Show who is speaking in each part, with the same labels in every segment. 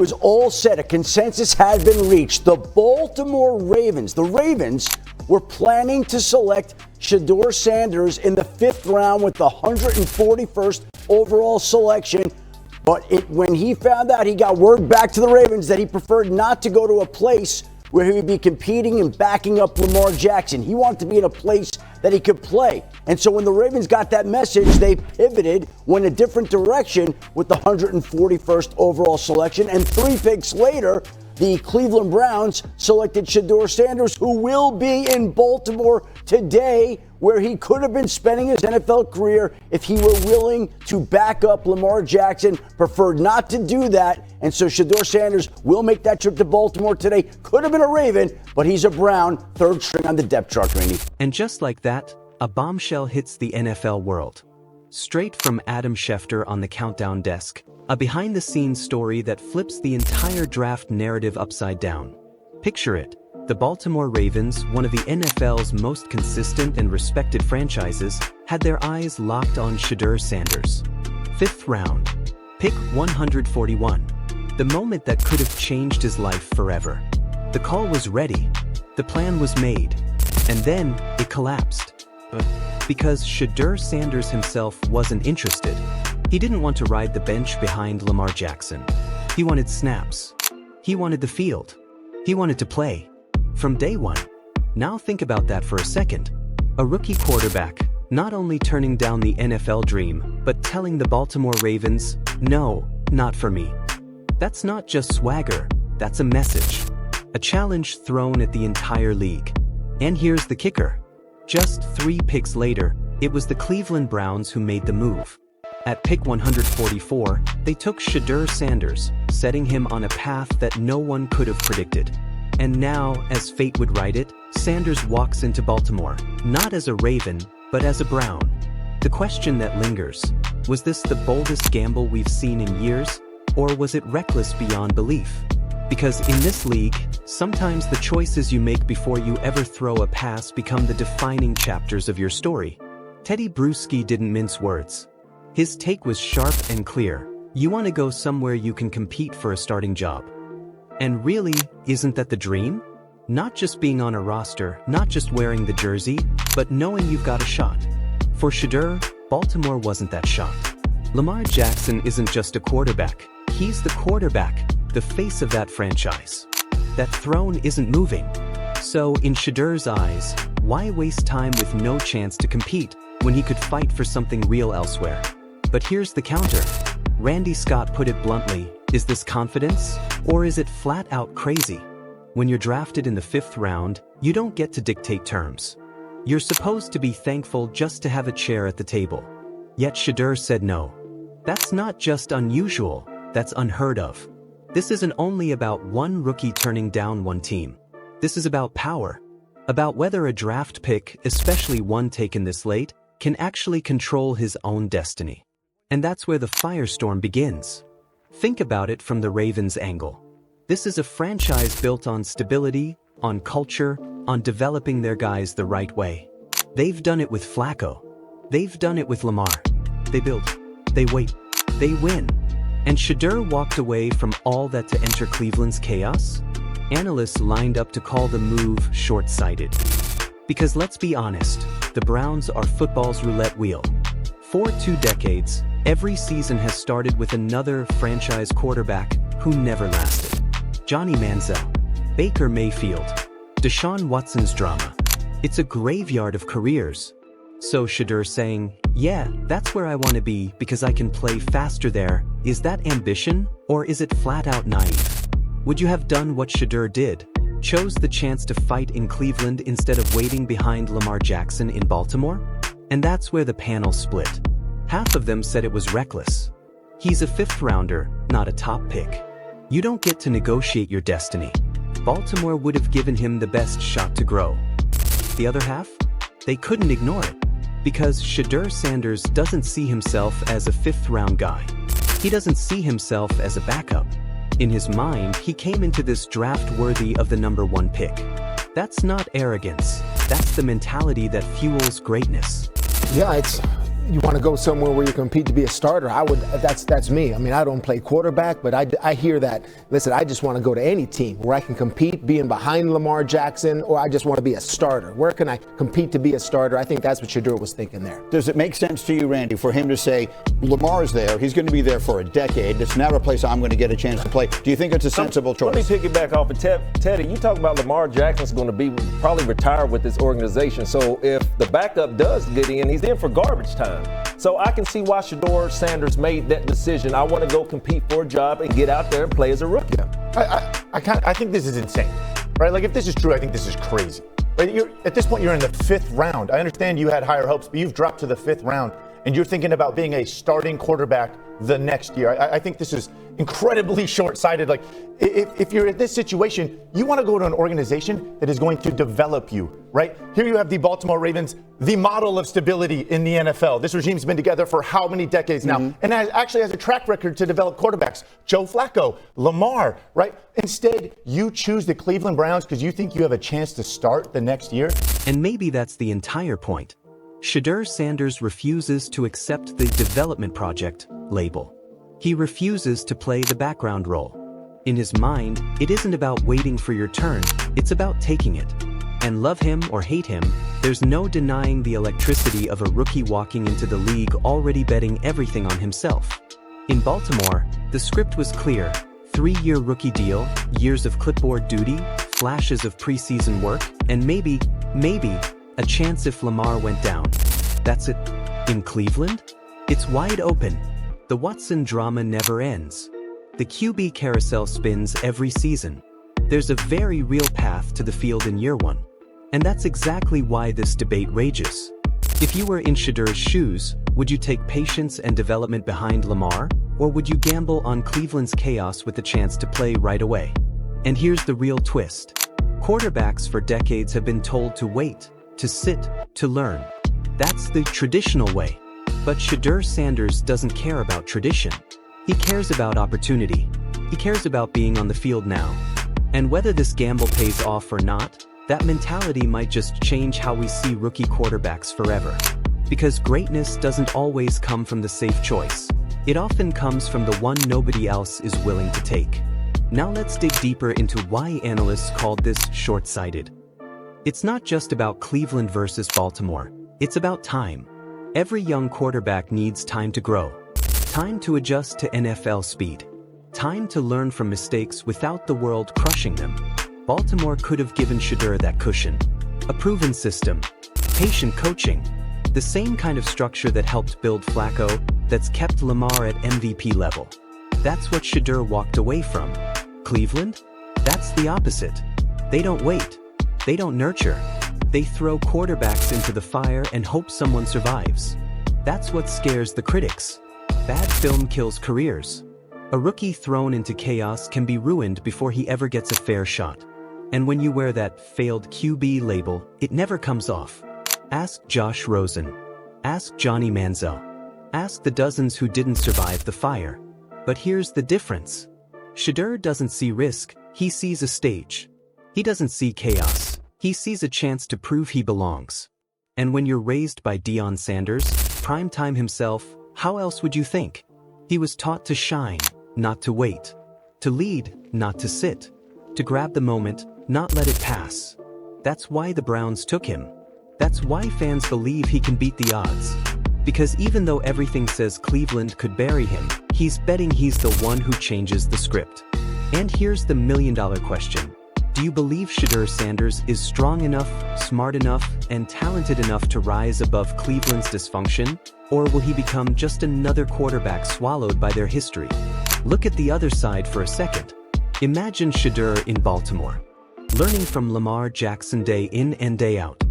Speaker 1: was all set. A consensus had been reached. The Baltimore Ravens, were planning to select Shedeur Sanders in the 5th round with the 141st overall selection. But when he found out, he got word back to the Ravens that he preferred not to go to a place where he would be competing and backing up Lamar Jackson. He wanted to be in a place that he could play. And so when the Ravens got that message, they pivoted, went a different direction with the 141st overall selection. And 3 picks later, the Cleveland Browns selected Shedeur Sanders, who will be in Baltimore today, where he could have been spending his NFL career if he were willing to back up Lamar Jackson. Preferred not to do that. And so Shedeur Sanders will make that trip to Baltimore today. Could have been a Raven, but he's a Brown, 3rd string on the depth chart, Randy.
Speaker 2: And just like that, a bombshell hits the NFL world. Straight from Adam Schefter on the countdown desk, a behind-the-scenes story that flips the entire draft narrative upside down. Picture it. The Baltimore Ravens, one of the NFL's most consistent and respected franchises, had their eyes locked on Shedeur Sanders. 5th round. Pick 141. The moment that could have changed his life forever. The call was ready. The plan was made. And then it collapsed. Because Shedeur Sanders himself wasn't interested. He didn't want to ride the bench behind Lamar Jackson. He wanted snaps. He wanted the field. He wanted to play. From day one. Now think about that for a second. A rookie quarterback, not only turning down the NFL dream, but telling the Baltimore Ravens, no, not for me. That's not just swagger, that's a message. A challenge thrown at the entire league. And here's the kicker. Just 3 picks later, it was the Cleveland Browns who made the move. At pick 144, they took Shedeur Sanders, setting him on a path that no one could have predicted. And now, as fate would write it, Sanders walks into Baltimore, not as a Raven, but as a Brown. The question that lingers, was this the boldest gamble we've seen in years, or was it reckless beyond belief? Because in this league, sometimes the choices you make before you ever throw a pass become the defining chapters of your story. Teddy Bruschi didn't mince words. His take was sharp and clear. You want to go somewhere you can compete for a starting job. And really, isn't that the dream? Not just being on a roster, not just wearing the jersey, but knowing you've got a shot. For Shedeur, Baltimore wasn't that shot. Lamar Jackson isn't just a quarterback. He's the quarterback, the face of that franchise. That throne isn't moving. So, in Shedeur's eyes, why waste time with no chance to compete when he could fight for something real elsewhere? But here's the counter. Randy Scott put it bluntly, is this confidence, or is it flat out crazy? When you're drafted in the 5th round, you don't get to dictate terms. You're supposed to be thankful just to have a chair at the table. Yet Shedeur said no. That's not just unusual, that's unheard of. This isn't only about one rookie turning down one team. This is about power. About whether a draft pick, especially one taken this late, can actually control his own destiny. And that's where the firestorm begins. Think about it from the Ravens' angle. This is a franchise built on stability, on culture, on developing their guys the right way. They've done it with Flacco. They've done it with Lamar. They build, they wait, they win. And Shedeur walked away from all that to enter Cleveland's chaos? Analysts lined up to call the move short-sighted. Because let's be honest, the Browns are football's roulette wheel. For 2 decades, every season has started with another franchise quarterback who never lasted. Johnny Manziel, Baker Mayfield, Deshaun Watson's drama. It's a graveyard of careers. So Shedeur saying, yeah, that's where I want to be because I can play faster there. Is that ambition, or is it flat out naive? Would you have done what Shedeur did? Chose the chance to fight in Cleveland instead of waiting behind Lamar Jackson in Baltimore? And that's where the panel split. Half of them said it was reckless. He's a 5th rounder, not a top pick. You don't get to negotiate your destiny. Baltimore would have given him the best shot to grow. The other half? They couldn't ignore it. Because Shedeur Sanders doesn't see himself as a 5th round guy. He doesn't see himself as a backup. In his mind, he came into this draft worthy of the number 1 pick. That's not arrogance. That's the mentality that fuels greatness.
Speaker 3: Yeah, you want to go somewhere where you compete to be a starter, that's me. I mean, I don't play quarterback, but I hear that. Listen, I just want to go to any team where I can compete being behind Lamar Jackson, or I just want to be a starter. Where can I compete to be a starter? I think that's what Shedeur was thinking there.
Speaker 4: Does it make sense to you, Randy, for him to say, Lamar's there, he's going to be there for a decade, it's now a place I'm going to get a chance to play? Do you think it's a sensible choice?
Speaker 5: Let me piggyback off of Teddy. You talk about Lamar Jackson's going to be probably retired with this organization. So if the backup does get in, he's in for garbage time. So I can see why Shedeur Sanders made that decision. I want to go compete for a job and get out there and play as a rookie.
Speaker 6: Yeah. I think this is insane, right? Like, if this is true, I think this is crazy. Right? At this point, you're in the 5th round. I understand you had higher hopes, but you've dropped to the 5th round, and you're thinking about being a starting quarterback the next year. I think this is incredibly short-sighted. Like, if you're in this situation, you want to go to an organization that is going to develop you, right? Here you have the Baltimore Ravens, the model of stability in the NFL. This regime's been together for how many decades now? And actually has a track record to develop quarterbacks. Joe Flacco, Lamar, right? Instead, you choose the Cleveland Browns because you think you have a chance to start the next year.
Speaker 2: And maybe that's the entire point. Shedeur Sanders refuses to accept the development project label. He refuses to play the background role. In his mind, it isn't about waiting for your turn, it's about taking it. And love him or hate him, there's no denying the electricity of a rookie walking into the league already betting everything on himself. In Baltimore, the script was clear: 3-year rookie deal, years of clipboard duty, flashes of preseason work, and maybe, a chance if Lamar went down. That's it. In Cleveland, it's wide open. The Watson drama never ends. The QB carousel spins every season. There's a very real path to the field in year 1. And that's exactly why this debate rages. If you were in Shedeur's shoes, would you take patience and development behind Lamar, or would you gamble on Cleveland's chaos with the chance to play right away? And here's the real twist. Quarterbacks for decades have been told to wait, to sit, to learn. That's the traditional way. But Shedeur Sanders doesn't care about tradition. He cares about opportunity. He cares about being on the field now. And whether this gamble pays off or not, that mentality might just change how we see rookie quarterbacks forever. Because greatness doesn't always come from the safe choice. It often comes from the one nobody else is willing to take. Now let's dig deeper into why analysts called this short-sighted. It's not just about Cleveland versus Baltimore. It's about time. Every young quarterback needs time to grow. Time to adjust to NFL speed. Time to learn from mistakes without the world crushing them. Baltimore could have given Shedeur that cushion. A proven system. Patient coaching. The same kind of structure that helped build Flacco, that's kept Lamar at MVP level. That's what Shedeur walked away from. Cleveland? That's the opposite. They don't wait. They don't nurture. They throw quarterbacks into the fire and hope someone survives. That's what scares the critics. Bad film kills careers. A rookie thrown into chaos can be ruined before he ever gets a fair shot. And when you wear that failed QB label, it never comes off. Ask Josh Rosen. Ask Johnny Manziel. Ask the dozens who didn't survive the fire. But here's the difference. Shedeur doesn't see risk, he sees a stage. He doesn't see chaos. He sees a chance to prove he belongs. And when you're raised by Deion Sanders, primetime himself, how else would you think? He was taught to shine, not to wait. To lead, not to sit. To grab the moment, not let it pass. That's why the Browns took him. That's why fans believe he can beat the odds. Because even though everything says Cleveland could bury him, he's betting he's the one who changes the script. And here's the million-dollar question. Do you believe Shedeur Sanders is strong enough, smart enough, and talented enough to rise above Cleveland's dysfunction? Or will he become just another quarterback swallowed by their history? Look at the other side for a second. Imagine Shedeur in Baltimore, learning from Lamar Jackson day in and day out,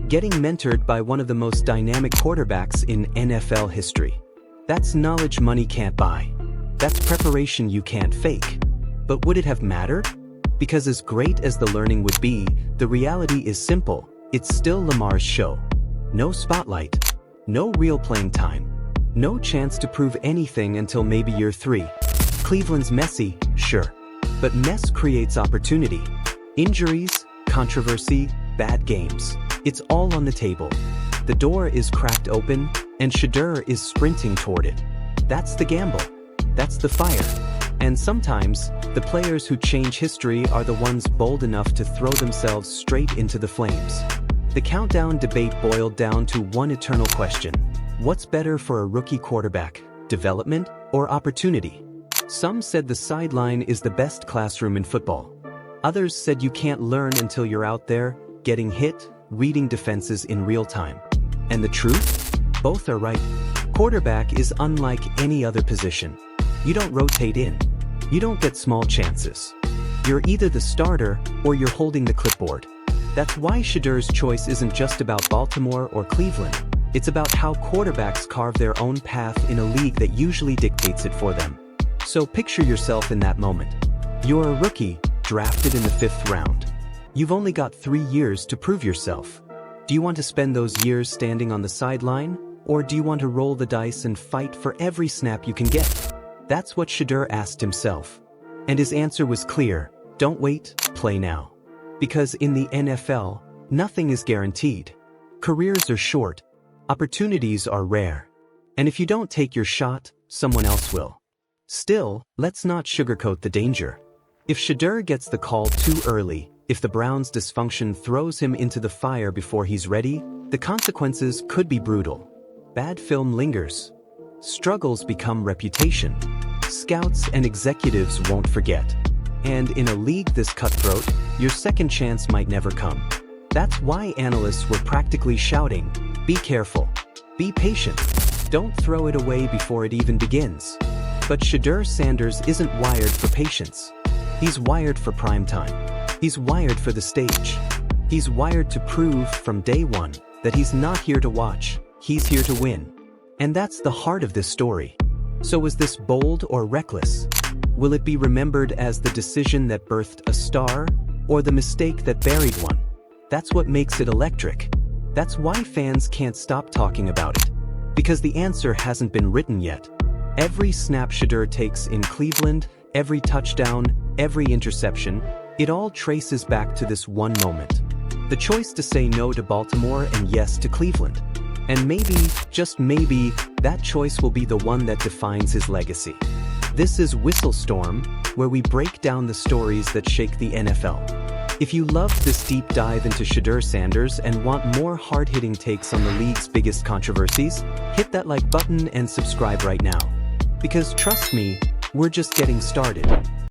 Speaker 2: getting mentored by one of the most dynamic quarterbacks in NFL history. That's knowledge money can't buy. That's preparation you can't fake. But would it have mattered? Because as great as the learning would be, the reality is simple. It's still Lamar's show. No spotlight. No real playing time. No chance to prove anything until maybe year 3. Cleveland's messy, sure. But mess creates opportunity. Injuries, controversy, bad games. It's all on the table. The door is cracked open, and Shedeur is sprinting toward it. That's the gamble. That's the fire. And sometimes, the players who change history are the ones bold enough to throw themselves straight into the flames. The countdown debate boiled down to one eternal question. What's better for a rookie quarterback, development or opportunity? Some said the sideline is the best classroom in football. Others said you can't learn until you're out there, getting hit, reading defenses in real time. And the truth? Both are right. Quarterback is unlike any other position. You don't rotate in. You don't get small chances. You're either the starter or you're holding the clipboard. That's why Shedeur's choice isn't just about Baltimore or Cleveland. It's about how quarterbacks carve their own path in a league that usually dictates it for them. So picture yourself in that moment. You're a rookie, drafted in the 5th round. You've only got 3 years to prove yourself. Do you want to spend those years standing on the sideline? Or do you want to roll the dice and fight for every snap you can get? That's what Shedeur asked himself. And his answer was clear: don't wait, play now. Because in the NFL, nothing is guaranteed. Careers are short. Opportunities are rare. And if you don't take your shot, someone else will. Still, let's not sugarcoat the danger. If Shedeur gets the call too early, if the Browns' dysfunction throws him into the fire before he's ready, the consequences could be brutal. Bad film lingers. Struggles become reputation. Scouts and executives won't forget. And in a league this cutthroat, your second chance might never come. That's why analysts were practically shouting, be careful, be patient, don't throw it away before it even begins. But Shedeur Sanders isn't wired for patience. He's wired for prime time. He's wired for the stage. He's wired to prove from day one that he's not here to watch, he's here to win. And that's the heart of this story. So was this bold or reckless? Will it be remembered as the decision that birthed a star, or the mistake that buried one? That's what makes it electric. That's why fans can't stop talking about it. Because the answer hasn't been written yet. Every snap Shedeur takes in Cleveland, every touchdown, every interception, it all traces back to this one moment. The choice to say no to Baltimore and yes to Cleveland. And maybe, just maybe, that choice will be the one that defines his legacy. This is Whistle Storm, where we break down the stories that shake the NFL. If you loved this deep dive into Shedeur Sanders and want more hard-hitting takes on the league's biggest controversies, hit that like button and subscribe right now. Because trust me, we're just getting started.